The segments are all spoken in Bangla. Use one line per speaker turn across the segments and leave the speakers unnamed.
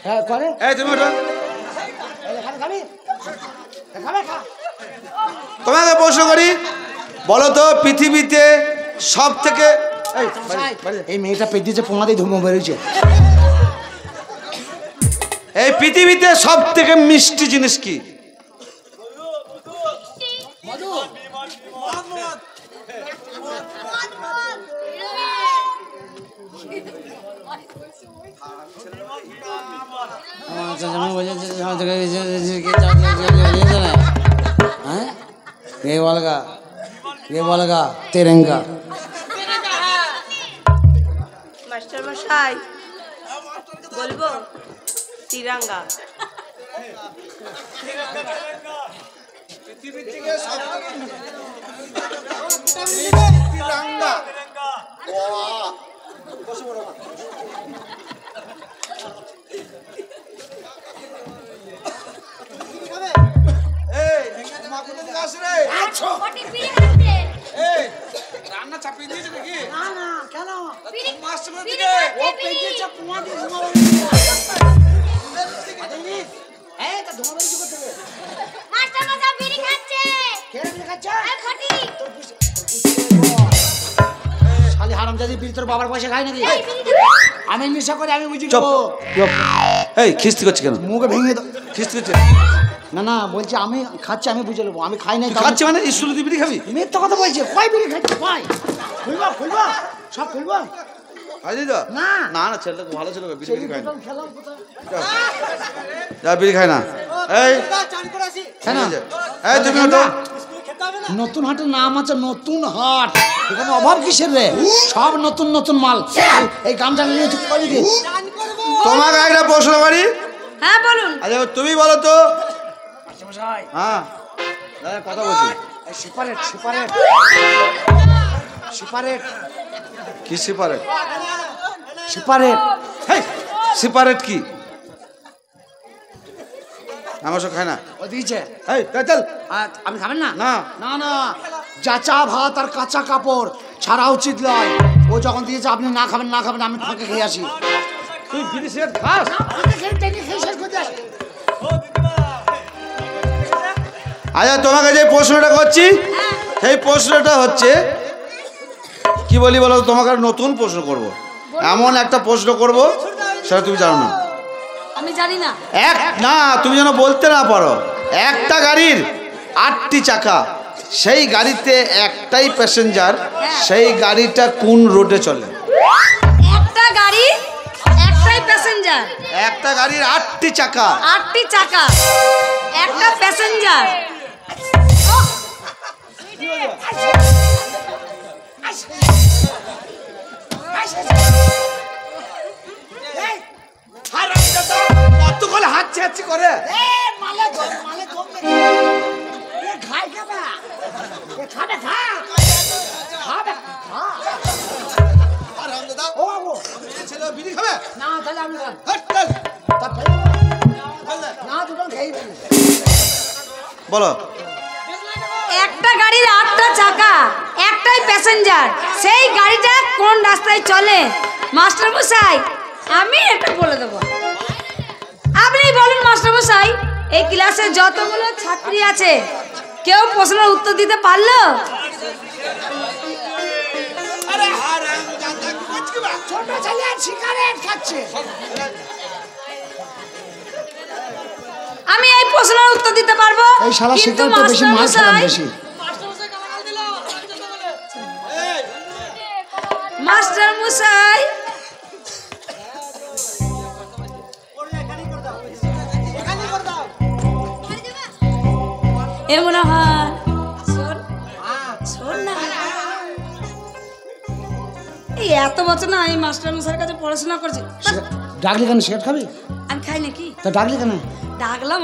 হ্যাঁ করে।
এই তুমি ওঠো। তোমাকে প্রশ্ন করি, বলো তো পৃথিবীতে সব থেকে
এই মেয়েটা পেট দিয়েছে পোঙা দিয়ে ধুমো বেরোচ্ছে।
এই পৃথিবীতে সব থেকে মিষ্টি জিনিস কি?
ये वाला तिरंगा।
মাস্টার মশাই বলবো তিরঙ্গা।
রান্না চাপিয়ে দিয়েছে নাকি?
না কেন? তোর বাবার পয়সা খাই নাকি? আমি নেশা করে আমি বুঝি।
এই খিস্তি করছে কেন?
মুখে ভেঙে দাও।
খিস্তি করছে
না না বলছি আমি খাচ্ছি, আমি বুঝে নেবো। আমি খাই নাই।
খাচ্ছি মানে স্কুলে তুই বিড়ি খাবি?
মিথ্যা কথা বলছে। কয় বিড়ি খাচ্ছি? কয় খুলবা সব খুলবা।
না না না, ছেলেটা ভালো ছিল, বিড়ি খায় না।
খেলাম কোথায়?
যা বিড়ি খায় না। এই এই তুমি ওঠো।
নতুন হাটের নাম আছে নতুন হাট। এখানে অভাব কিসের রে? সব নতুন নতুন মাল। এই গামছা নিয়ে চুপ করে দি।
তোমাকে একটা প্রশ্ন করি।
হ্যাঁ বলুন।
আচ্ছা তুমি বলো তো। হ্যাঁ দাদা কথা বলছি।
সিপারেট সিপারেট সিপারেট
কি সিপারেট?
সিপারেট
সিপারেট কি? আমার সব খায় না।
ও দিয়েছে।
এই চল।
আমি খাবেন না?
না
না না, যাচা ভাত আর কাঁচা কাপড় ছাড়া উচিত নয়। ও যখন দিয়েছে আপনি না খাবেন না খাবেন, আমি ফাঁকে খেয়ে আসি।
তুই বিড়ি সিগারেট খাস? আচ্ছা তোমাকে যে প্রশ্নটা করছি সেই প্রশ্নটা হচ্ছে কি বলি বলো? তোমাকে নতুন প্রশ্ন করব, এমন একটা প্রশ্ন করব সেটা তুমি জানো না।
আমি জানি না।
না তুমি যেন বলতে না পারো। একটা গাড়ির 8টি চাকা, সেই গাড়িতে একটাই প্যাসেঞ্জার, সেই গাড়িটা কোন রোডে চলে?
একটা গাড়ি একটাই প্যাসেঞ্জার।
একটা গাড়ির 8টি চাকা।
8টি চাকা, একটা প্যাসেঞ্জার।
কতক্ষণ হাঁচি হাঁচি করে? বলো।
একটা গাড়ির 8টা চাকা, একটাই প্যাসেঞ্জার, সেই গাড়িটা কোন রাস্তায় চলে? মাস্টার মশাই আমি এটা বলে দেবো, আপনি বলুন মাস্টার মশাই। এই ক্লাসে যতগুলো ছাত্রী আছে কেউ প্রশ্নের উত্তর দিতে পারলো? আমি এই প্রশ্নের উত্তর দিতে পারবো,
এই শালা
কিন্তু
শিকার তো বেশি
মাস্টার
মার খেলাম
মশাই,
বেশি।
মাস্টার মশাই এ মনে হয় শোন না, এই এত বছর না এই মাস্টার মশাইয়ের কাছে পড়াশোনা করছি।
ডাকলি কেন? সিগারেট খাবি?
আমি খাই নাকি?
তা ডাকলি কেন?
ডাকলাম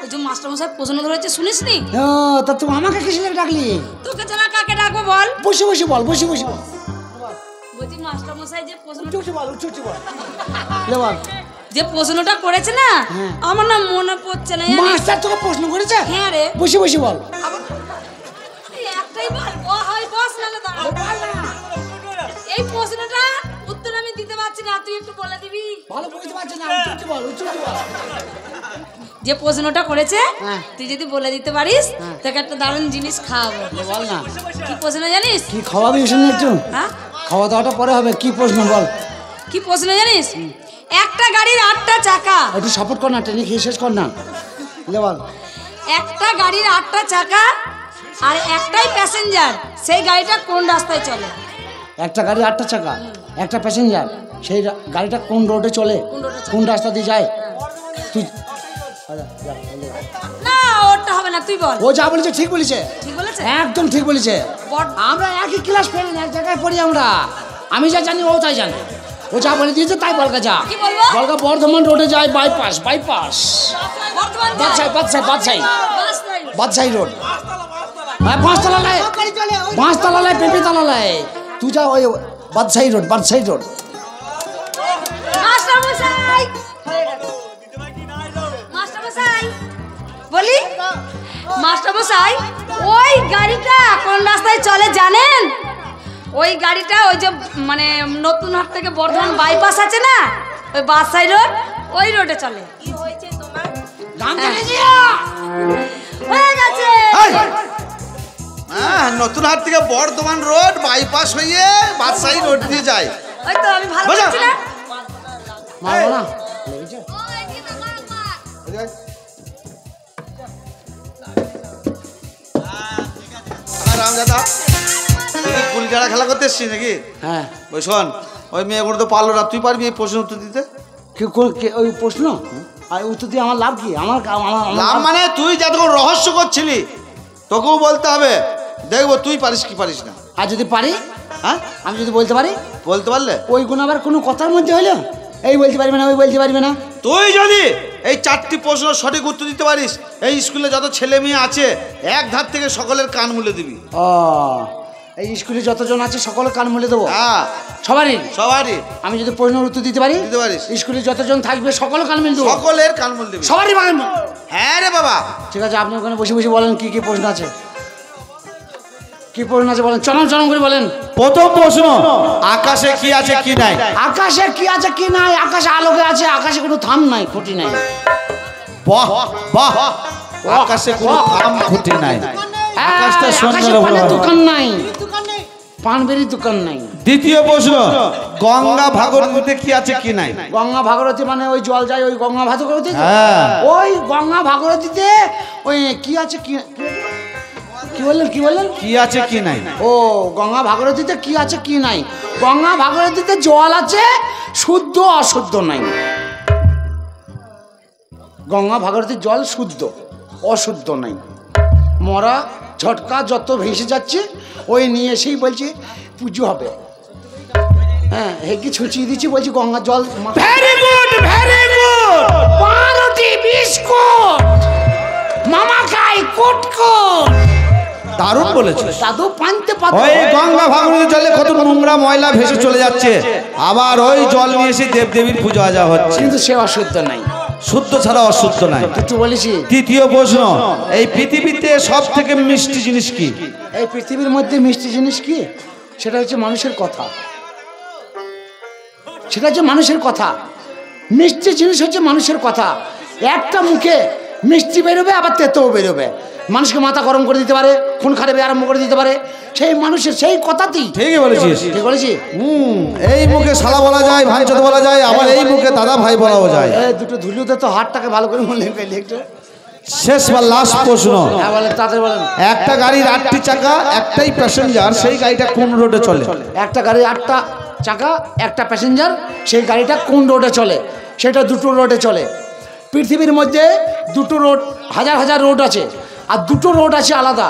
ওই যে মাস্টার মশাই প্রশ্ন ধরেছে শুনিস নি?
ও তা তুমি আমাকে কিসে ডাকলি?
তোকে জানা কাকে ডাকবো বল?
বসে বসে বল, বসে বসে বল।
বলছি মাস্টার মশাই যে প্রশ্ন
বল, বল।
যে প্রশ্নটা করেছে না, আমার না মনে পড়ছে না।
মাস্টার তোকে প্রশ্ন করেছে?
হ্যাঁ রে।
বসে বসে বল।
একটাই বল। ও হয় বস না দাঁড়া। এই প্রশ্নটা উত্তর আমি দিতে পারছি না, তুই একটু বলে দিবি।
ভালো বুঝতে পারছি না, উঁচু বল, উঁচু বল।
যে প্রশ্নটা করেছে
হ্যাঁ।
তুই যদি বলে দিতে পারিস তোকে একটা দারুণ জিনিস খাওয়াবো।
বল না
কি প্রশ্ন জানিস?
কি খাওয়াবি শুনে একটু?
হ্যাঁ,
খাওয়া দাওয়াটা পরে হবে, কি প্রশ্ন বল?
কি প্রশ্ন জানিস? একটা গাড়ির 8টা চাকা।
একটু সাপোর্ট কর না, ট্রেনে খেয়ে শেষ কর না। বল।
একটা গাড়ির 8টা চাকা আর একটাই প্যাসেঞ্জার, সেই গাড়িটা কোন রাস্তায় চলে?
একটা গাড়ি 8টা চাকা, একটা প্যাসেঞ্জার, সেই গাড়িটা কোন রোডে চলে? কোন রাস্তা দিয়ে যায়? তুই
না, ওটা হবে না, তুই বল।
ও যা বলেছে ঠিক বলেছে,
ঠিক বলেছে?
একদম ঠিক বলেছে। আমরা একই ক্লাস ফেল, এক জায়গায় পড়ি আমরা। আমি যা জানি ও তাই জানে। ও যা বলে দিয়েছে তাই বলকা যা।
কি বলবো?
বলকা বর্ধমান রোডে যায় বাইপাস, বাইপাস
বর্তমান
বাদশাহী রোড। হ্যাঁ, পাঁচতলা লাই, পাঁচতলা লাই, পেঁপেতলা লাই। তুই যা ওই বাদশাহী রোড, বাদশাহী রোড।
মাস্টারমশাই, মাস্টারমশাই বলি, মাস্টারমশাই ওই গাড়িটা কোন রাস্তায় চলে জানেন? ওই গাড়িটা ওই যে মানে নতুন হাট থেকে বর্ধমান বাইপাস আছে না, ওই বাদশাহী রোড, ওই রোডে চলে। হয়ে গেছে।
হ্যাঁ, নতুন হাট থেকে বর্ধমান রোড বাইপাস হয়ে বাদশাহী রোড দিয়ে যায়।
ওই তো আমি ভালো
বোঝা?
বলছি না?
মারবো না।
রামদাদা, তুই কি কুলগাড়া খেলা করতে এসছিস নাকি?
হ্যাঁ,
ওই শোন, ওই মেয়েগুলো তো পারলো না, তুই পারবি এই প্রশ্ন উত্তর দিতে?
ওই প্রশ্ন আর উত্তর দিয়ে আমার লাভ কি? আমার
লাভ মানে তুই যতক্ষণ রহস্য করছিলি তোকেও বলতে হবে, দেখবো তুই পারিস কি পারিস না।
আর যদি পারি,
হ্যাঁ,
আমি যদি বলতে পারি,
বলতে পারলে
ওই গুণ আবার কোনো কথার মধ্যে হলো, এই বলতে পারবে না, ওই বলতে পারবে না।
তুই যদি এই 4টি প্রশ্ন সঠিক উত্তর দিতে পারিস, এই স্কুলে যত ছেলে মেয়ে আছে এক ধার থেকে সকলের কান মুলে দিবি।
ও, এই স্কুলে যতজন আছে সকলে কান মুলে দেবো?
হ্যাঁ,
সবারই?
সবারই।
আমি যদি প্রশ্নের উত্তর দিতে পারি,
দিতে পারিস।
স্কুলে যতজন থাকবে সকলে কান মুলে দেবো?
সকলের কান মুলে দিবি।
সবারই বাগান।
হ্যাঁ রে বাবা।
ঠিক আছে, আপনি ওখানে বসে বসে বলেন কি কি প্রশ্ন আছে, কি প্রশ্ন আছে বলেন, চরম চরম করে বলেন।
প্রথম প্রশ্ন, আকাশে কি আছে কি নাই?
আকাশে কি আছে কি নাই? আকাশে আলোকে আছে, আকাশে কোনো থাম নাই, খুঁটি নাই।
বাহ বাহ, আকাশে কোনো থাম খুঁটি নাই, আকাশটা
আকাশে
সুন্দর
পানের
বড়।
দোকান নাই, পানবেরির দোকান নাই।
দ্বিতীয় প্রশ্ন, গঙ্গা ভাগীরথীতে কি আছে কি নাই?
গঙ্গা ভাগীরথী মানে ওই জল যায় ওই গঙ্গা ভাগীরথী?
হ্যাঁ।
ওই গঙ্গা ভাগীরথীতে ওই কি আছে কি, কি বললেন, কি বললেন?
কি আছে কি নাই?
ও, গঙ্গা ভাগীরথীতে কি আছে কি নাই? গঙ্গা ভাগীরথীতে জল আছে, শুদ্ধ অশুদ্ধ নাই। গঙ্গা ভাগীরথীর জল শুদ্ধ, অশুদ্ধ নাই। মরা ঝটকা যত ভেসে যাচ্ছে ওই নিয়ে এসেই বলছি পুজো হবে। হ্যাঁ, হেঁকে ছুঁচিয়ে দিচ্ছি, বলছি গঙ্গা জল। Very good, very good. পাউরুটি বিস্কুট মামা খাই কুটকুট।
দারুণ বলেছিস।
দাদু পানতে পাতো।
ওই গঙ্গা ভাগীরথীর জলে কত নোংরা ময়লা ভেসে চলে যাচ্ছে, আবার ওই জল নিয়ে এসে দেবদেবীর পুজো আজা হচ্ছে,
কিন্তু সে অশুদ্ধ নাই,
শুদ্ধ ছাড়া অশুদ্ধ নাই।
তুই বলেছি।
তৃতীয় প্রশ্ন, এই পৃথিবীতে সব থেকে মিষ্টি জিনিস কি?
এই পৃথিবীর মধ্যে মিষ্টি জিনিস কি? সেটা হচ্ছে মানুষের কথা। সেটা হচ্ছে মানুষের কথা। মিষ্টি জিনিস হচ্ছে মানুষের কথা। একটা মুখে মিষ্টি বেরোবে, আবার তেতোও বেরোবে। মানুষকে মাথা গরম করে দিতে পারে, খুন খারাপে আরম্ভ করে দিতে পারে, সেই মানুষের সেই কথাতেই।
ঠিকই বলেছিস।
ঠিক বলেছি।
এই মুখে শালা বলা যায়, ভাইচাঁদ বলা যায়, আবার এই মুখে দাদা ভাই বলাও যায়।
এই দুটো ধুলিতে তো হাতটাকে ভালো করে মনে গেলে একটু।
শেষ বা লাস্ট প্রশ্ন,
হ্যাঁ বলেন, তাড়াতাড়ি বলেন।
একটা গাড়ির 8টি চাকা, একটাই প্যাসেঞ্জার, সেই গাড়িটা কোন রোডে চলে?
একটা গাড়ির 8টা চাকা, একটা প্যাসেঞ্জার, সেই গাড়িটা কোন রোডে চলে? সেটা দুটো রোডে চলে। পৃথিবীর মধ্যে দুটো রোড, হাজার হাজার রোড আছে, আর দুটো রোড আছে আলাদা।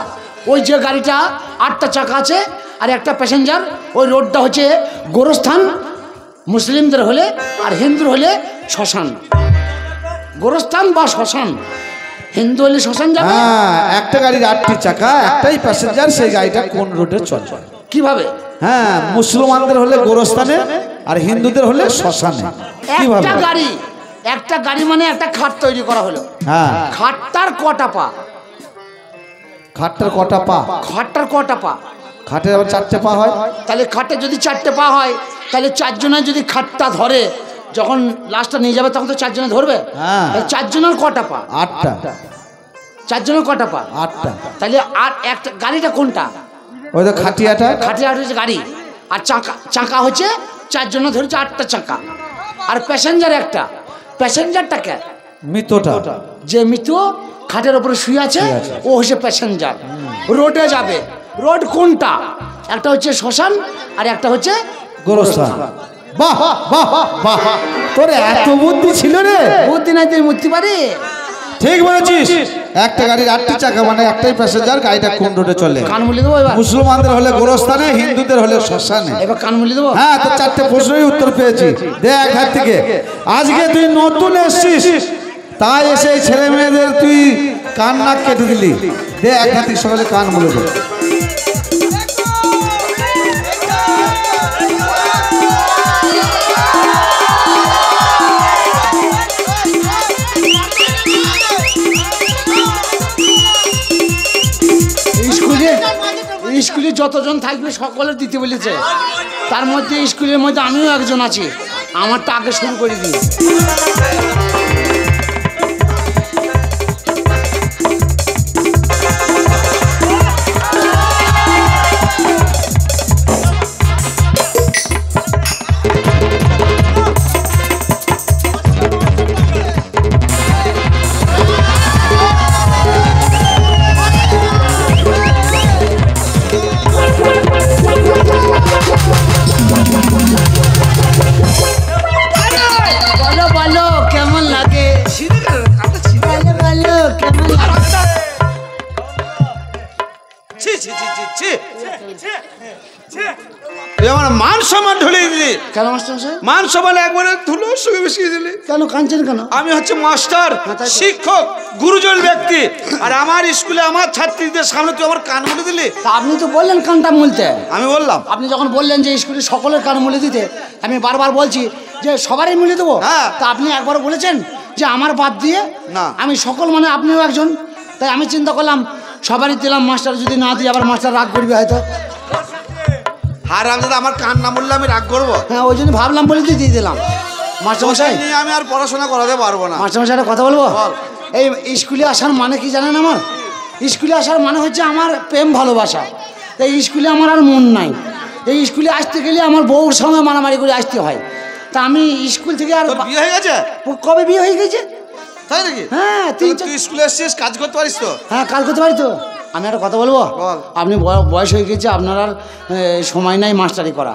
ওই যে গাড়িটা 8টা চাকা আছে আর একটা প্যাসেঞ্জার, ওই রোডটা হচ্ছে গোরস্থান মুসলিমদের হলে, আর হিন্দুর হলে শ্মশান। গোরস্থান বা শ্মশান, হিন্দু হলে শ্মশান যাবে।
হ্যাঁ, একটা গাড়ির 8টি চাকা, একটাই প্যাসেঞ্জার, সেই গাড়িটা কোন রোডে চলে?
কিভাবে?
হ্যাঁ, মুসলমানদের হলে গোরস্থানে, আর হিন্দুদের হলে শ্মশানে। কিভাবে?
একটা গাড়ি মানে একটা খাট তৈরি করা হলো।
হ্যাঁ,
খাটটার কটা পা?
খাটটার কটা পা?
খাটটার কটা পা?
খাটের আবার 4টে পা হয়।
তাহলে খাটে যদি 4টে পা হয়, তাহলে 4 জনের যদি খাটটা ধরে, যখন লাস্টটা নিয়ে যাবে তখন তো 4 জনে ধরবে।
হ্যাঁ।
4 জনের কটা পা?
8টা।
4 জনের কটা পা?
8টা।
তাহলে আর একটা গাড়িটা কোনটা?
ওই তো খাটিয়াটা।
খাটিয়াটা হচ্ছে গাড়ি, আর চাকা হচ্ছে 4 জন ধরেছে 8টা চাকা, আর প্যাসেঞ্জার একটা। প্যাসেঞ্জারটা কে?
মৃতটা।
যে মৃত খাটের উপরে শুয়ে আছে ও হচ্ছে প্যাসেঞ্জার। রোডে যাবে, রোড কোনটা? একটা হচ্ছে শ্মশান আর একটা হচ্ছে
গোরস্থান। বাহ বাহ বাহ, তোর এত বুদ্ধি ছিল রে।
বুদ্ধি নাই তুই মরতে পারি?
ঠিক বলেছিস। একটা গাড়ির 8টি চাকা মানে একটাই প্যাসেঞ্জার, গাড়িটা কোন রোডে চলে?
কানমুলি দেবো এবার?
মুসলমানদের হলে গোরস্থানে, হিন্দুদের হলে শ্মশানে।
এবার কানমুলি দেবো?
হ্যাঁ, তো 4টে প্রশ্নই উত্তর পেয়েছি। দেখ হাত থেকে, আজকে তুই নতুন এসছিস, তাই এসে ছেলে মেয়েদের তুই কান নাক কেটে দিলি। দেখ হাত থেকে সকালে কান মুলে দে।
স্কুলে যতজন থাকবে সকলের দিতে বলেছে, তার মধ্যে স্কুলের মধ্যে আমিও একজন আছি। আমারটা আগে শুরু করে দিই।
আমার মান সম্মান ঢুলিয়ে দিলি।
কেন মাস্টার মশাই?
মান সম্মান একবারে ধুলোর সঙ্গে মিশিয়ে দিলি।
কেন কাঁদছেন কেন?
আমি হচ্ছে মাস্টার, শিক্ষক, গুরুজন ব্যক্তি, আর আমার স্কুলে আমার ছাত্রীদের সামনে তুই আমার কান মুলে দিলি।
তা আপনি তো বললেন কানটা মুলতে।
আমি বললাম,
আপনি যখন বললেন যে স্কুলে সকলের কান মুলে দিতে, আমি বারবার বলছি যে সবারই মুলে দেবো।
হ্যাঁ।
তা আপনি একবার বলেছেন যে আমার বাদ দিয়ে
না,
আমি সকল, মানে আপনিও একজন। তাই আমি চিন্তা করলাম সবারই দিলাম, মাস্টার যদি না দিই আবার মাস্টার রাগ করবে হয়তো।
আর আমি যদি আমার কান না বললে আমি রাগ করবো?
হ্যাঁ, ওই জন্য ভাবলাম বলে দিয়ে দিলাম। মাস্টার মশাই,
আমি আর পড়াশোনা করাতে পারবো না।
মাস্টার মশাই একটা কথা বলবো? এই স্কুলে আসার মানে কি জানেন? আমার স্কুলে আসার মানে হচ্ছে আমার প্রেম ভালোবাসা। এই স্কুলে আমার আর মন নাই। এই স্কুলে আসতে গেলে আমার বউর সঙ্গে মারামারি করে আসতে হয়। তা আমি স্কুল থেকে আর
বিয়ে হয়ে গেছে?
কবে বিয়ে হয়ে গেছে?
তাই নাকি?
হ্যাঁ,
তুই স্কুলে এসেছিস, কাজ করতে পারিস তো?
হ্যাঁ, কাজ করতে পারি তো। আমি একটা কথা বলবো? আপনি বয়স হয়ে গেছে, আপনার আর সময় নাই মাস্টারি করা।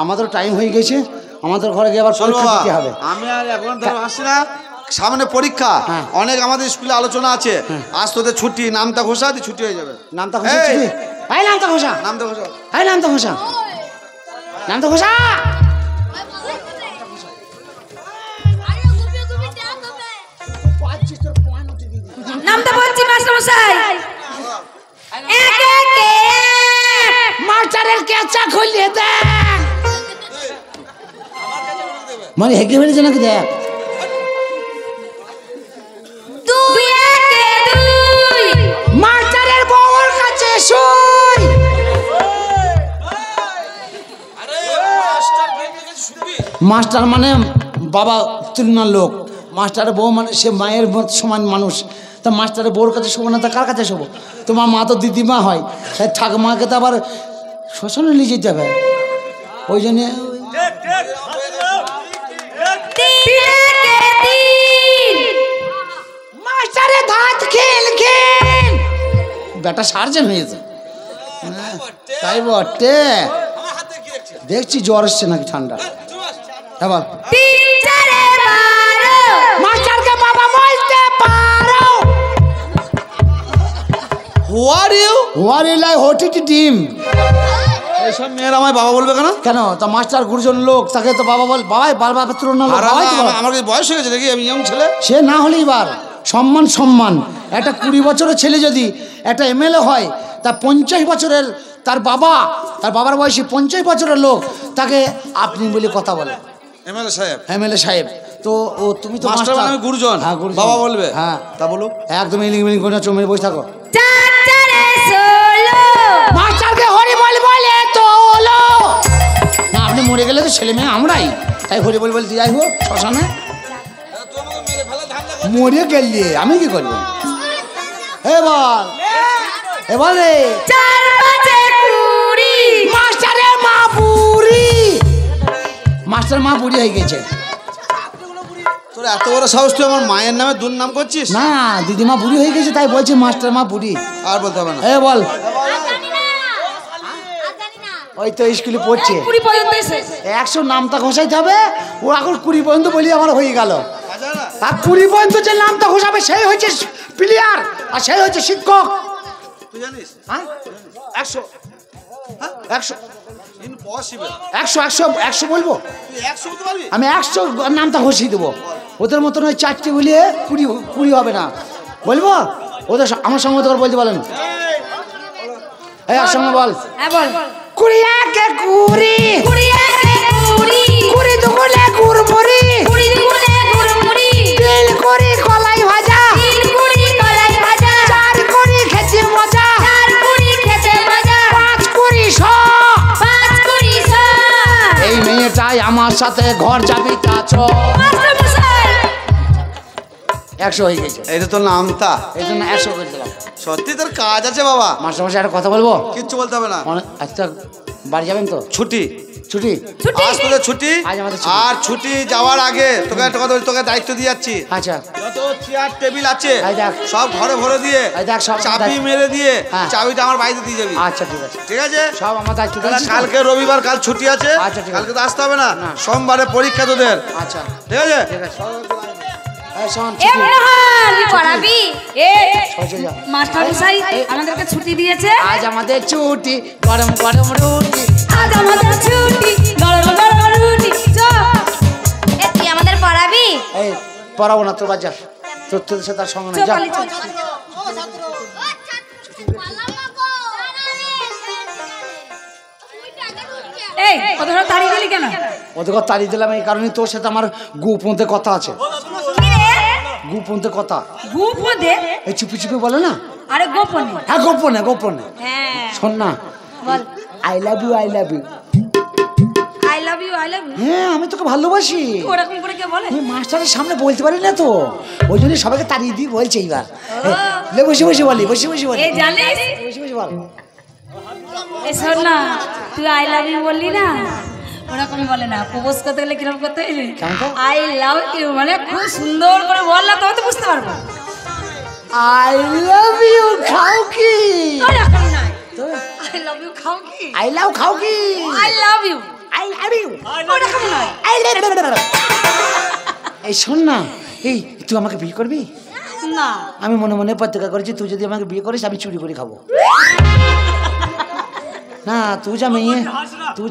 আমাদের টাইম হয়ে গেছে, আমাদের ঘরে গিয়ে আবার পরীক্ষা দিতে হবে।
আমি আর এখন ধর আসছি না, সামনে পরীক্ষা। অনেক আমাদের স্কুলে আলোচনা আছে। আজ তোদের ছুটি, নামটা ঘোষা দি, ছুটি হয়ে যাবে।
নামটা ঘোষা? এই নামটা ঘোষা,
নামটা ঘোষা,
এই নামটা ঘোষা, নামটা ঘোষা।
নামটা বলছি মাস্টার মশাই।
মাস্টারের কেঁচা খুলিয়ে দেন। মানে হেঁকে ফেলেছে নাকি? দেখ, মাস্টারের বউর কাছে শুই। মাস্টার মানে বাবা তুলনার লোক, মাস্টারের বউ মানে সে মায়ের সমান মানুষ। তা মাস্টারের বউর কাছে শোবো না, তা কার কাছে শোবো? তোমার মা তো দিদিমা হয়, তাই ঠাকুমাকে তো আবার শ্মশানে নিয়ে যেতে হবে। ওই জন্যে মাস্টারের ধাত খেল খেল বেটা সার্জেন হয়েছে। তাই বটে, দেখছি জ্বর এসছে নাকি ঠান্ডা। এবার মাস্টারকে বাবা বলতে পারো?
Who are you?
Who are you like হোটিটি ডিম।
এইসব মেয়েরা আমায় বাবা বলবে কেন?
কেন? তা মাস্টার গুরুজন লোক, তাকে তো বাবা বল। বাবাই বাবা পাত্র না,
আমার কি বয়স হয়ে গেছে নাকি? আমি ইয়ং ছেলে।
সে না হলে এবার সম্মান সম্মান। একটা 20 বছরের ছেলে যদি একটা এমএলএ হয়, তা 50 বছরের তার বাবার বয়সী 50 বছরের লোক তাকে আপনি বলে কথা বলে।
এমএলএ সাহেব,
এমএলএ সাহেব। তো ও তুমি তো
মাস্টার মানে আমি গুরুজন।
হ্যাঁ, গুরুজন।
বাবা বলবে?
হ্যাঁ,
তা বলো।
একদম ইলিং মিলিং করে চমে বসে থাকো। মাস্টারকে হরি বল বলে তোলো না, আপনি মরে গেলে তো ছেলে মেয়ে আমরাই, তাই হরি বল বলতে যাই হোক শ্মশানে মরে গেলে আমি কি করবো? বল রে মাস্টার মা বুড়ি হয়ে গেছে।
তোর এত বড় সাহস, তুই আমার মায়ের নামে দুর্নাম করছিস?
না, দিদিমা বুড়ি হয়ে গেছে তাই বলছি মাস্টার মা বুড়ি।
আর বলতে হবে না।
বল। ওই তো স্কুলে পড়ছে, 100 নামটা ঘোষাইতে হবে। ও এখন 20 পর্যন্ত বলি আমার হয়ে গেল। আর 20 পর্যন্ত যে নামটা ঘোষাবে সেই হচ্ছে প্লেয়ার, আর সেই হচ্ছে শিক্ষক।
তুই জানিস?
হ্যাঁ
100
100
ইম্পসিবল।
100 বলবো?
তুই 100 বলতে পারবি?
আমি 100 নামটা ঘোষিয়ে দেবো। ওদের মতন ওই 4টি বলিয়ে 20 হবে না, বলবো? ওদের আমার সঙ্গে তোর বলতে বলেন। একসঙ্গে বল। 20 একে 20, 20 দুগুণে গুড়মুড়ি, 3 করি কলাই ভাজা, 4 করি খেতে মজা, 5 করি শ। এই মেয়েটাই আমার সাথে ঘর যাবি কাছ। 100 হয়ে গেছে।
এটা তো নামতা,
এই জন্য 100 করে দিলাম।
সত্যি তোর কাজ আছে বাবা।
মাস্টারমশাই একটা কথা বলবো?
কিচ্ছু বলতে হবে না।
আচ্ছা বাড়ি যাবেন তো?
ছুটি
ছুটি
আজ তোদের ছুটি।
আজ আমাদের ছুটি।
আর ছুটি যাওয়ার আগে তোকে একটা কথা বলি, তোকে দায়িত্ব দিয়ে যাচ্ছি।
আচ্ছা
যত চেয়ার টেবিল আছে
এই দেখ।
সব ঘরে ভরে দিয়ে
এই দেখ, সব
চাবি
দায়িত্ব।
মেরে দিয়ে
হ্যাঁ।
চাবিটা আমার বাড়িতে দিয়ে যাবি।
আচ্ছা ঠিক আছে,
ঠিক আছে?
সব আমার দায়িত্ব
তাহলে
দিচ্ছিস তো?
কালকে রবিবার, কাল ছুটি আছে।
আচ্ছা, ঠিক আছে।
কালকে তো আসতে হবে না,
না।
সোমবারে পরীক্ষা তোদের।
আচ্ছা
ঠিক আছে?
ঠিক আছে। এই শোন,
এ
ছুটি।
মনোহর, তুই পড়াবি?
সোজা যা।
মাস্টার মশাই আমাদেরকে ছুটি দিয়েছে।
আজ আমাদের ছুটি, গরম গরম রুটি।
আজ আমাদের ছুটি, গরম গরম রুটি। এ তুই আমাদের পড়াবি?
এই পড়াবো না, তোর বাচ্চা তোর সাথে তার সঙ্গে না, যা।
চল। এই ওদের তাড়িয়ে দিলি কেন?
ওদের কথা তাড়িয়ে দিলাম এই কারণে, তোর সাথে আমার গোপনে কথা আছে।
কি রে?
গোপনে কথা।
গোপনে?
এই চুপি চুপি বলে না।
আরে গোপনে।
হ্যাঁ গোপনে।
হ্যাঁ
শোন না,
বল।
I love you.
I love you.
হ্যাঁ আমি তোকে ভালোবাসি।
ওরকম করে কে বলে?
মাস্টারের সামনে বলতে পারি না তো, ওই জন্য সবাইকে তাড়িয়ে দিয়ে বলছে এইবার। বসে বসে বলি।
এই জানিস,
বসে বল।
এই শোন না, তুই আই লাভ ইউ বললি না, ওরকম বলে না। প্রপোজ করতে গেলে কিরকম করতে হয়?
কেমন তো?
আই লাভ ইউ মানে খুব সুন্দর করে বল না, তবে তো বুঝতে পারবো।
আই লাভ ইউ খাও কি?
ওরকম নয়। আই লাভ ইউ খাও কি?
আই লাভ খাও কি?
I love you.
I love you.
ওরকম নয়।
এই শোন না, এই তুই আমাকে বিয়ে করবি?
না।
আমি মনে মনে প্রতিজ্ঞা করেছি, তুই যদি আমাকে বিয়ে করিস আমি চুরি করে খাবো। না তুই যা মেয়ে, তুই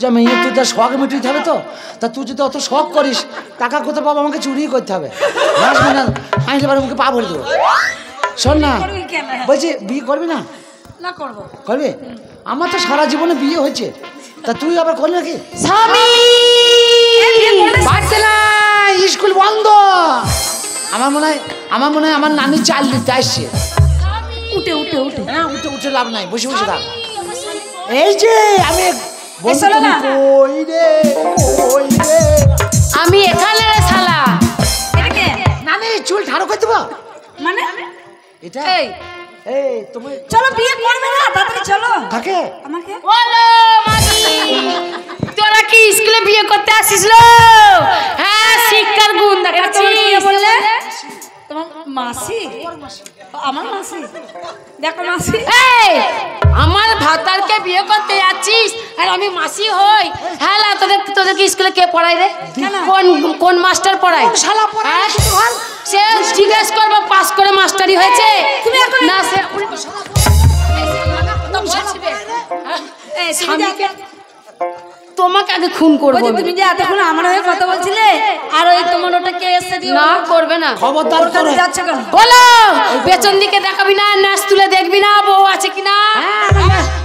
যা শখ মিটাতে হবে তো। তা তুই যদি অত শখ করিস, টাকা কোথাও পাবো? আমাকে চুরি করতে হবে। হাসলে পারে মুখে পা ভরে দেবো। শোন না,
করবি কেন?
বলছি বিয়ে করবি না?
না করবো।
করবি? আমার তো সারা জীবনে বিয়ে হয়েছে, তা তুই আবার করবি নাকি?
স্বামী
পারছে না, স্কুল বন্ধ। আমার মনে হয় আমার নানি চাল দিতে আসছে।
উঠে
হ্যাঁ উঠে লাভ নাই, বসে থাক। এই যে আমি
চলো না।
কই রে
আমি এখানে রে শালা। এটা কে?
নানি চুল ঠাড়ো করে দেবো
মানে
এটা।
এই
তুমি
চলো বিয়ে করবে না, তাড়াতাড়ি চলো।
কাকে?
আমাকে।
বলো মাগি, তোরা কি স্কুলে বিয়ে করতে আসিস? হ্যাঁ, শিক্ষার গুণ দেখাচ্ছি।
বললে তোমার মাসি? আমার মাসি? দেখো মাসি।
এই, আমার ভাতারকে বিয়ে করতে যাচ্ছিস আর আমি মাসি হই? হ্যাঁ, তোদের কি স্কুলে কে পড়ায় রে? কোন মাস্টার পড়ায়?
শালা পড়ায়
হ্যাঁ? সে জিজ্ঞেস করবো পাস করে মাস্টারি হয়েছে না? সে
এই
স্বামীকে তোমাকে আগে খুন করবো।
তুমি যে এতক্ষণ আমার হয়ে কথা বলছিলে, আর ওই তোমার ওটা কে এসে দিও?
না, করবে না।
খবরদার করে
যাচ্ছ কেন?
বলো, পেছন দিকে দেখাবি না, নাচ তুলে দেখবি না, বউ আছে কিনা?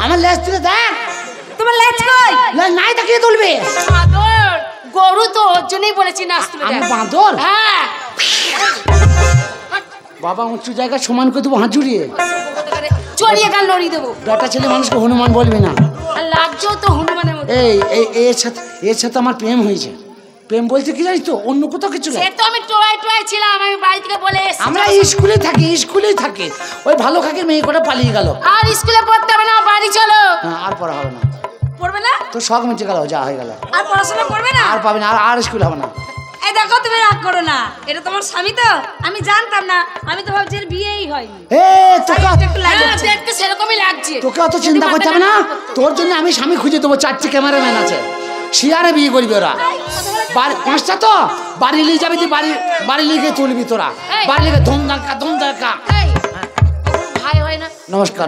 আমার লেজ তুলে দেখ।
তোমার লেজ কই?
লেজ নাই তাকিয়ে তুলবে।
বাঁদর, গরু তো ওর জন্যই বলেছি নাচ তুলে
আমি
দেখ।
বাঁদর?
হ্যাঁ।
বাবা উঁচু জায়গায় সমান করে দেবো, হাত জুড়িয়ে
চড়িয়ে গাল নড়িয়ে দেবো।
বেটা ছেলে মানুষকে হনুমান বলবি না।
আর লাগছেও তো হনুমানের মতো।
এর সাথে আমার প্রেম হয়েছে। প্রেম বলতে কি জানিস তো, অন্য কোথাও কিছু না।
সে তো আমি টোয়াই ছিলাম, আমি বাড়ি থেকে বলে এসেছি।
আমরা স্কুলেই থাকি। ওই ভালো কাকের মেয়ে করে পালিয়ে গেল।
আর স্কুলে পড়তে হবে না, বাড়ি চলো।
হ্যাঁ, আর পড়া হবে না।
পড়বে না?
তো শখ মিটে গেল, যা হয়ে গেল।
আর পড়াশোনা করবে না?
আর পাবে না, আর স্কুল হবে না।
এই দেখো, তুমি রাগ করো না, এটা তোমার স্বামী তো, আমি জানতাম না, আমি তো ভাবছি এর বিয়েই হয়নি।
দেখতে সেরকমই লাগছে।
তোকে অত চিন্তা করতে হবে না, তোর জন্য আমি স্বামী খুঁজে দেবো। 4টে ক্যামেরাম্যান আছে, শিয়ারে বিয়ে করবি ওরা। 5টা তো বাড়ি নিয়ে যাবি, তুই বাড়ি লিখে তুলবি তোরা। বাড়ি লিখে ধুমধাক্কা।
ভাই হয় না।
নমস্কার।